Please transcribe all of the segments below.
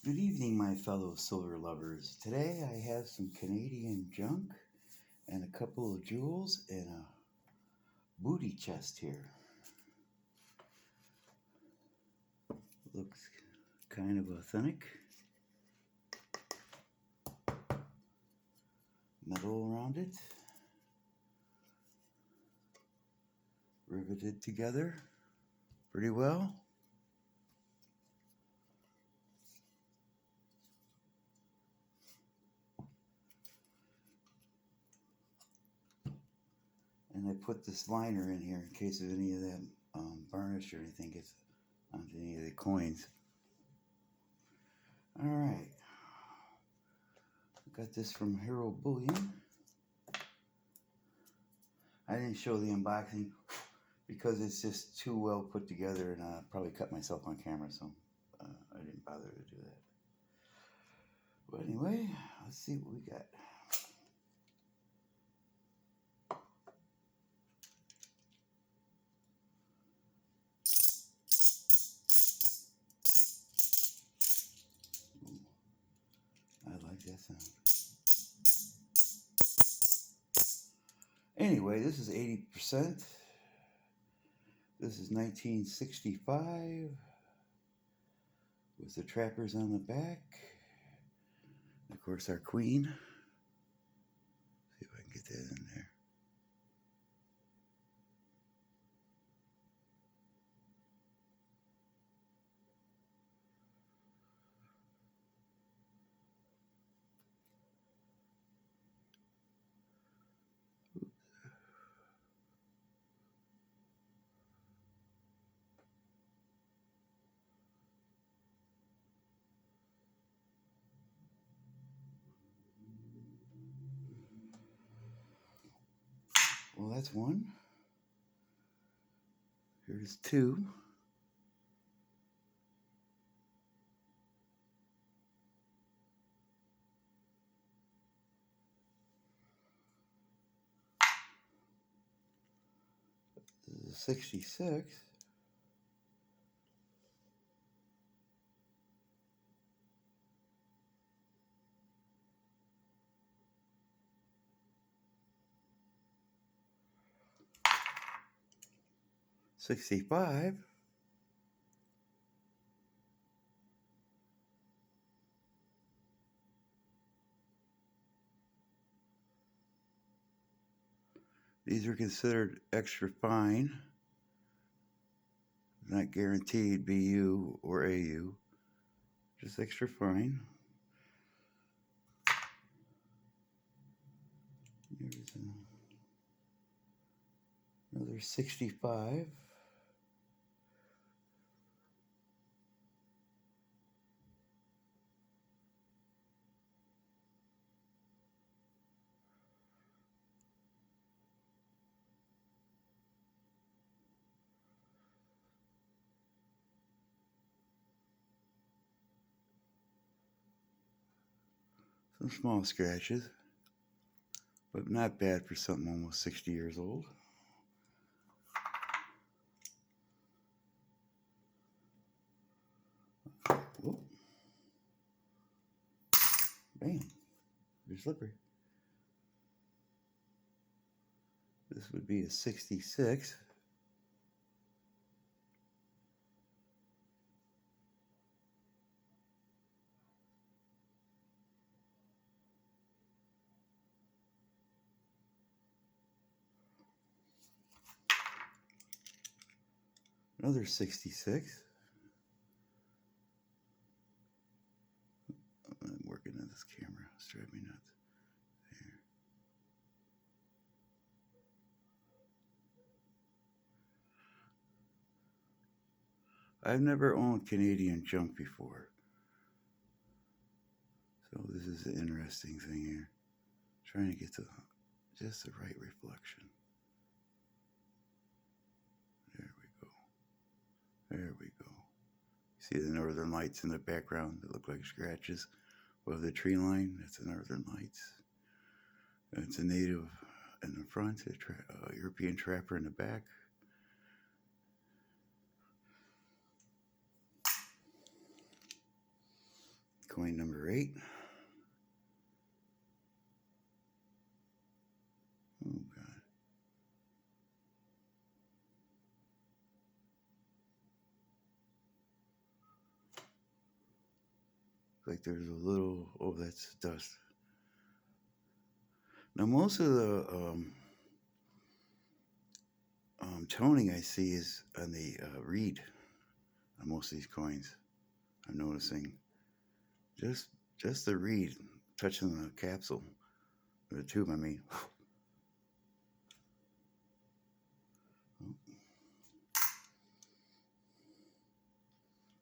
Good evening, my fellow silver lovers. Today I have some Canadian junk and a couple of jewels in a booty chest here. Looks kind of authentic. Metal around it. Riveted together pretty well. And I put this liner in here in case of any of that varnish or anything gets onto any of the coins. Alright. Got this from Hero Bullion. I didn't show the unboxing because it's just too well put together, and I probably cut myself on camera, so I didn't bother to do that. But anyway, let's see what we got. Ooh, I like that sound. Anyway, this is 80%. This is 1965 with the trappers on the back. Of course, our queen. See if I can get that in there. Well, that's one. Here's two. This is 66. $65. These are considered extra fine, not guaranteed BU or AU, just extra fine. Here's another 65. Some small scratches, but not bad for something almost 60 years old. Whoa. Bam. They're slippery. This would be a 66. Another 66. I'm working on this camera. It's driving me nuts. There. I've never owned Canadian junk before, so this is an interesting thing here. Trying to get just the right reflection. There we go. There we go. See the northern lights in the background that look like scratches above the tree line? That's the northern lights. It's a native in the front, a European trapper in the back. coin number 8. Oh, God. Like there's a little, oh, that's dust. Now, most of the toning I see is on the reed on most of these coins. I'm noticing just the reed touching the capsule, or the tube, I mean.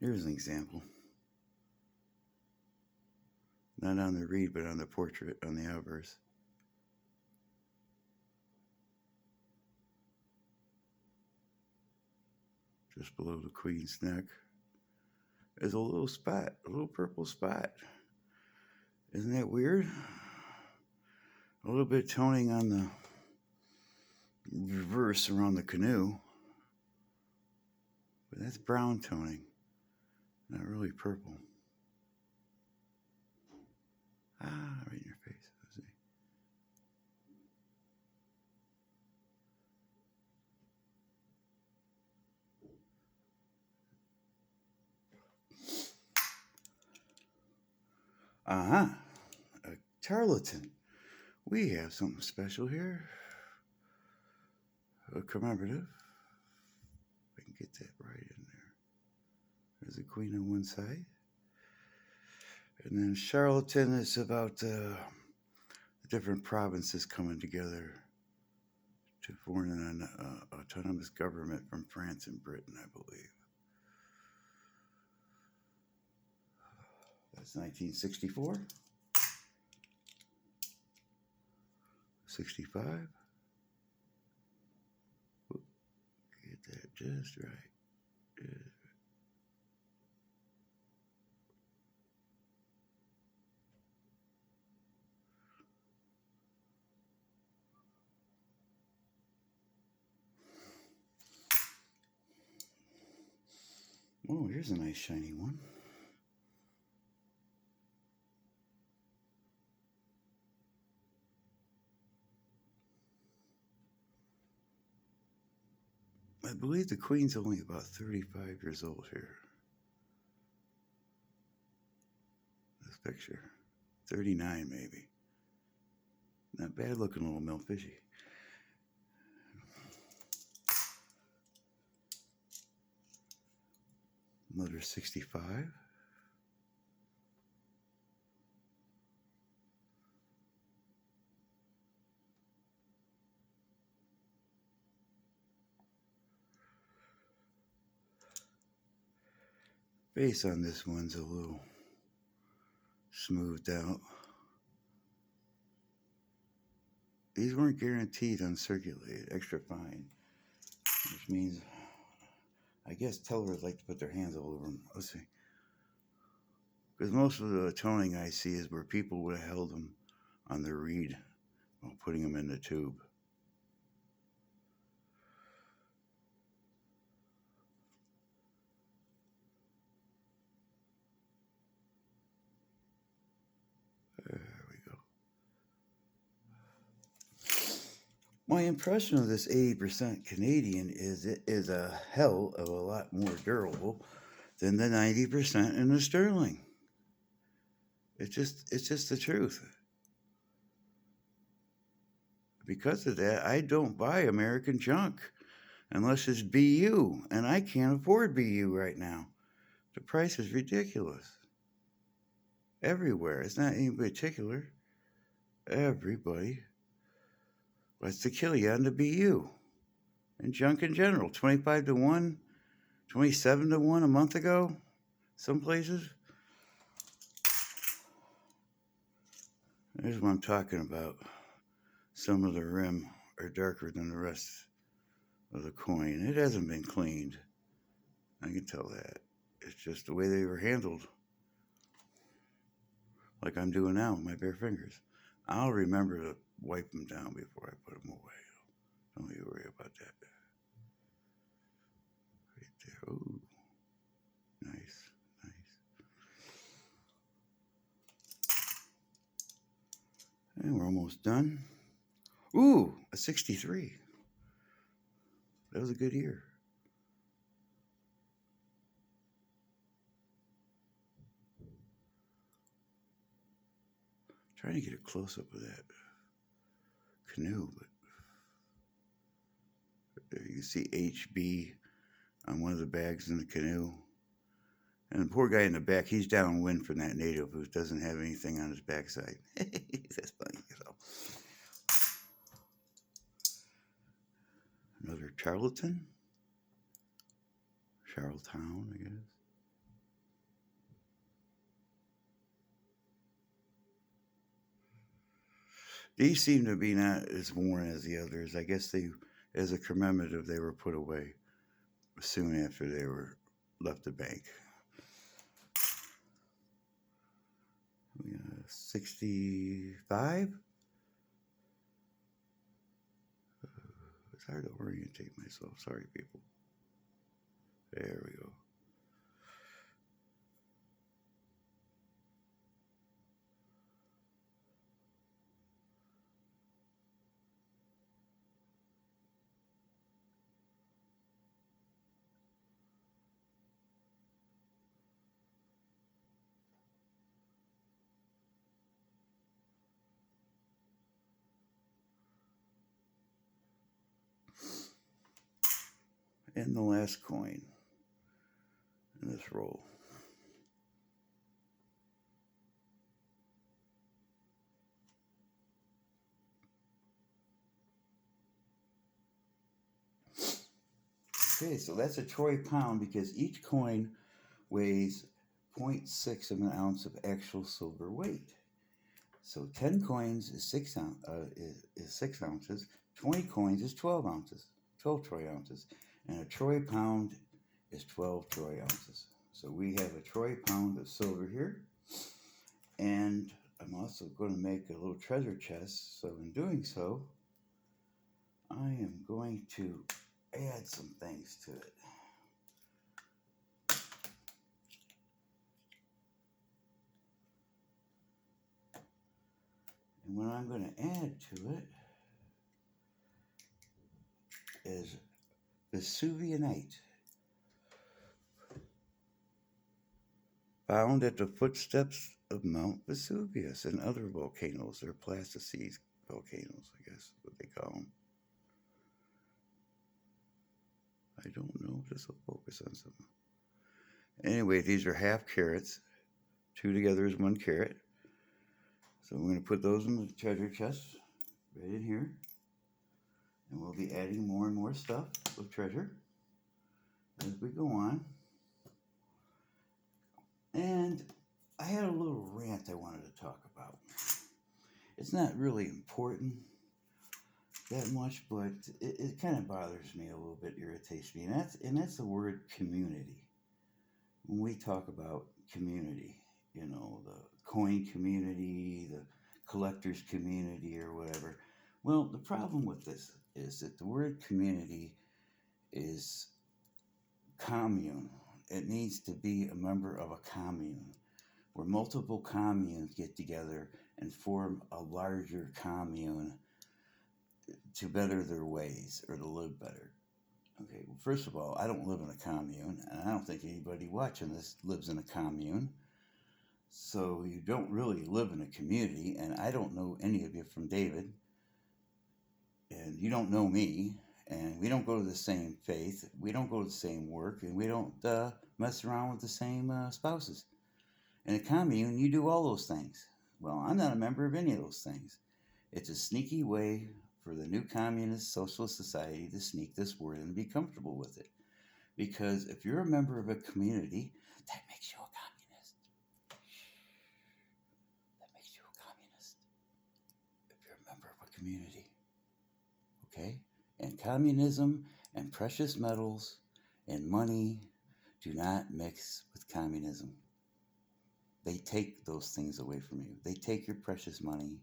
Here's an example. Not on the reed, but on the portrait, on the obverse. Just below the queen's neck is a little spot, a little purple spot. Isn't that weird? A little bit toning on the reverse around the canoe. But that's brown toning, not really purple. Right in your face. Let's see. A charlatan. We have something special here. A commemorative. If I can get that right in there. There's a queen on one side. And then charlatan is about the different provinces coming together to form an autonomous government from France and Britain, I believe. That's 1964. 65. Get that just right. Oh, here's a nice shiny one. I believe the queen's only about 35 years old here. This picture. 39 maybe. Not bad looking little milkfishy. Another 65. Base on this one's a little smoothed out. These weren't guaranteed uncirculated, extra fine, which means, I guess tellers like to put their hands all over them. Let's see. Because most of the toning I see is where people would have held them on the reed while putting them in the tube. There we go. My impression of this 80% Canadian is it is a hell of a lot more durable than the 90% in the sterling. It's just the truth. Because of that, I don't buy American junk unless it's BU, and I can't afford BU right now. The price is ridiculous. Everywhere. It's not any particular. Everybody wants to kill you on the BU. And junk in general. 25 to 1, 27 to 1 a month ago. Some places. Here's what I'm talking about. Some of the rim are darker than the rest of the coin. It hasn't been cleaned. I can tell that. It's just the way they were handled. Like I'm doing now with my bare fingers. I'll remember to wipe them down before I put them away. Don't you worry about that. Right there. Ooh. Nice. And we're almost done. Ooh, a 63. That was a good year. Trying to get a close up of that canoe, but there you can see HB on one of the bags in the canoe. And the poor guy in the back, he's downwind from that native who doesn't have anything on his backside. That's funny. So. Another Charlton? Charlottetown, I guess. These seem to be not as worn as the others. I guess they, as a commemorative, they were put away soon after they were left the bank. 65? It's hard to orientate myself. Sorry, people. There we go. And the last coin in this roll. Okay, so that's a troy pound because each coin weighs 0.6 of an ounce of actual silver weight. So 10 coins is 6 ounces. 20 coins is 12 ounces, 12 troy ounces, and a troy pound is 12 troy ounces. So we have a troy pound of silver here, and I'm also going to make a little treasure chest. So in doing so, I am going to add some things to it. And what I'm going to add to it is Vesuvianite, found at the footsteps of Mount Vesuvius and other volcanoes, or Pleistocene volcanoes, I guess what they call them. I don't know if this will focus on something. Anyway, these are half carats. 2 together is 1 carat. So I'm going to put those in the treasure chest right in here. And we'll be adding more and more stuff of treasure as we go on. And I had a little rant I wanted to talk about. It's not really important that much, but it kind of bothers me a little bit, irritates me, and that's the word community. When we talk about community, you know, the coin community, the collectors community, or whatever. Well, the problem with this is that the word community is commune. It needs to be a member of a commune, where multiple communes get together and form a larger commune to better their ways or to live better. Okay, well, first of all, I don't live in a commune, and I don't think anybody watching this lives in a commune. So you don't really live in a community, and I don't know any of you from David, and you don't know me, and we don't go to the same faith, we don't go to the same work, and we don't mess around with the same spouses. In a commune, you do all those things. Well, I'm not a member of any of those things. It's a sneaky way for the new communist socialist society to sneak this word and be comfortable with it. Because if you're a member of a community, that makes you a communist. That makes you a communist. If you're a member of a community. Okay? And communism and precious metals and money do not mix with communism. They take those things away from you. They take your precious money,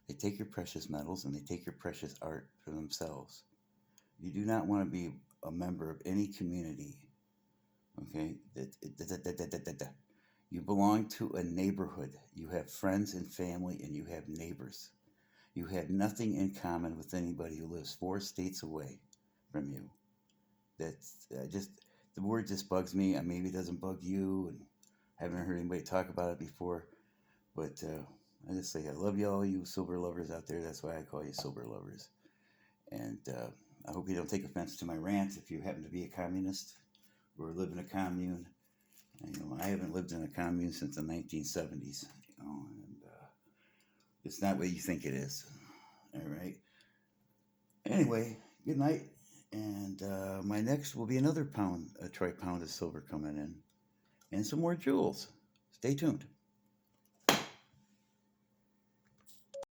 they take your precious metals, and they take your precious art for themselves. You do not want to be a member of any community. Okay? You belong to a neighborhood. You have friends and family, and you have neighbors. You have nothing in common with anybody who lives 4 states away from you. That's just the word just bugs me. Maybe it doesn't bug you, and I haven't heard anybody talk about it before. But I just say I love you, all you sober lovers out there. That's why I call you sober lovers. And I hope you don't take offense to my rant if you happen to be a communist or live in a commune. I haven't lived in a commune since the 1970s. And it's not what you think it is. All right. Anyway, good night. And my next will be another pound, a troy pound of silver coming in, and some more jewels. Stay tuned.